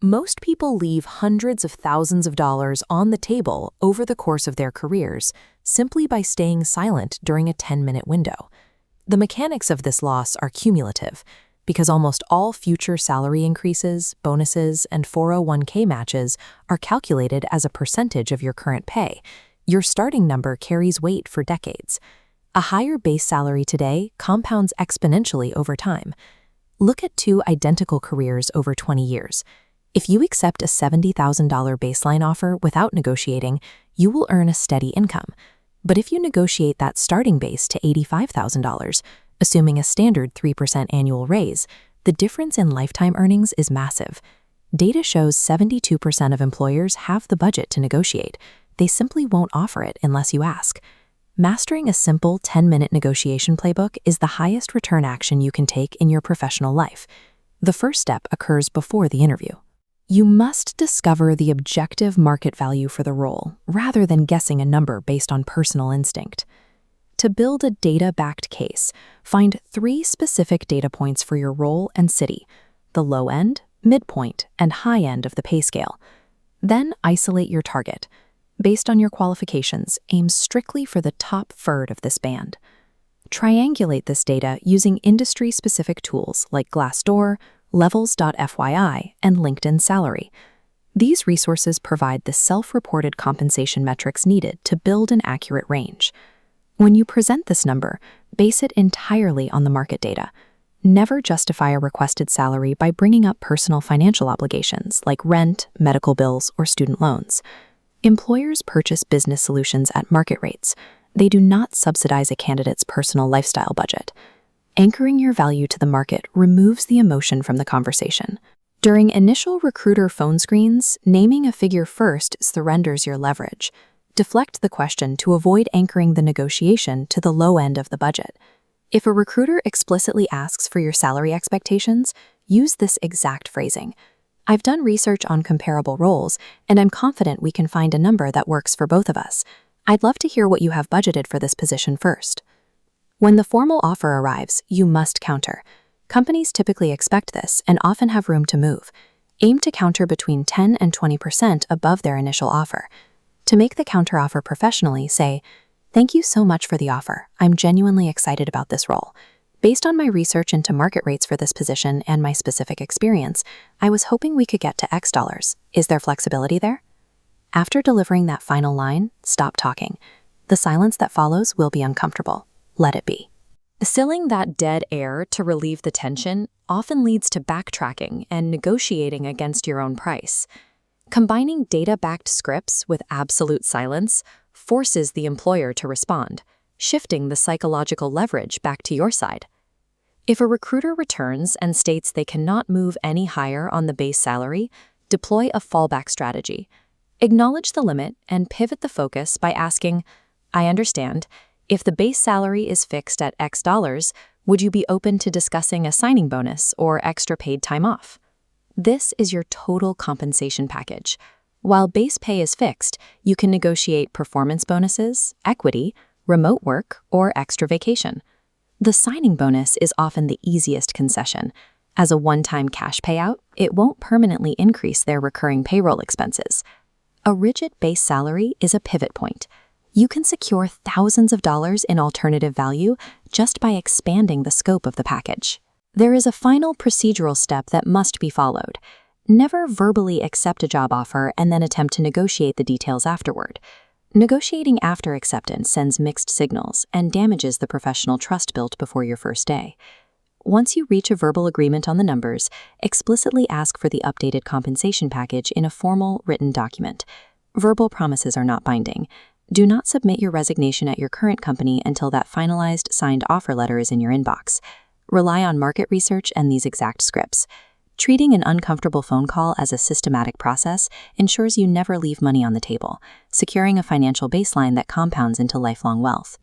Most people leave hundreds of thousands of dollars on the table over the course of their careers simply by staying silent during a 10-minute window. The mechanics of this loss are cumulative, because almost all future salary increases, bonuses, and 401k matches are calculated as a percentage of your current pay. Your starting number carries weight for decades. A higher base salary today compounds exponentially over time. Look at two identical careers over 20 years. If you accept a $70,000 baseline offer without negotiating, you will earn a steady income. But if you negotiate that starting base to $85,000, assuming a standard 3% annual raise, the difference in lifetime earnings is massive. Data shows 72% of employers have the budget to negotiate. They simply won't offer it unless you ask. Mastering a simple 10-minute negotiation playbook is the highest return action you can take in your professional life. The first step occurs before the interview. You must discover the objective market value for the role, rather than guessing a number based on personal instinct. To build a data-backed case, find 3 specific data points for your role and city: the low end, midpoint, and high end of the pay scale. Then isolate your target. Based on your qualifications, aim strictly for the top third of this band. Triangulate this data using industry-specific tools like Glassdoor, Levels.fyi, and LinkedIn Salary. These resources provide the self-reported compensation metrics needed to build an accurate range. When you present this number, base it entirely on the market data. Never justify a requested salary by bringing up personal financial obligations like rent, medical bills, or student loans. Employers purchase business solutions at market rates. They do not subsidize a candidate's personal lifestyle budget. Anchoring your value to the market removes the emotion from the conversation. During initial recruiter phone screens, naming a figure first surrenders your leverage. Deflect the question to avoid anchoring the negotiation to the low end of the budget. If a recruiter explicitly asks for your salary expectations, use this exact phrasing. I've done research on comparable roles, and I'm confident we can find a number that works for both of us. I'd love to hear what you have budgeted for this position first. When the formal offer arrives, you must counter. Companies typically expect this and often have room to move. Aim to counter between 10 and 20% above their initial offer. To make the counteroffer professionally, say, "Thank you so much for the offer. I'm genuinely excited about this role. Based on my research into market rates for this position and my specific experience, I was hoping we could get to X dollars. Is there flexibility there?" After delivering that final line, stop talking. The silence that follows will be uncomfortable. Let it be. Filling that dead air to relieve the tension often leads to backtracking and negotiating against your own price. Combining data-backed scripts with absolute silence forces the employer to respond, shifting the psychological leverage back to your side. If a recruiter returns and states they cannot move any higher on the base salary, deploy a fallback strategy. Acknowledge the limit and pivot the focus by asking, "I understand. If the base salary is fixed at X dollars, would you be open to discussing a signing bonus or extra paid time off?" This is your total compensation package. While base pay is fixed, you can negotiate performance bonuses, equity, remote work, or extra vacation. The signing bonus is often the easiest concession. As a one-time cash payout, it won't permanently increase their recurring payroll expenses. A rigid base salary is a pivot point. You can secure thousands of dollars in alternative value just by expanding the scope of the package. There is a final procedural step that must be followed. Never verbally accept a job offer and then attempt to negotiate the details afterward. Negotiating after acceptance sends mixed signals and damages the professional trust built before your first day. Once you reach a verbal agreement on the numbers, explicitly ask for the updated compensation package in a formal, written document. Verbal promises are not binding. Do not submit your resignation at your current company until that finalized, signed offer letter is in your inbox. Rely on market research and these exact scripts. Treating an uncomfortable phone call as a systematic process ensures you never leave money on the table, securing a financial baseline that compounds into lifelong wealth.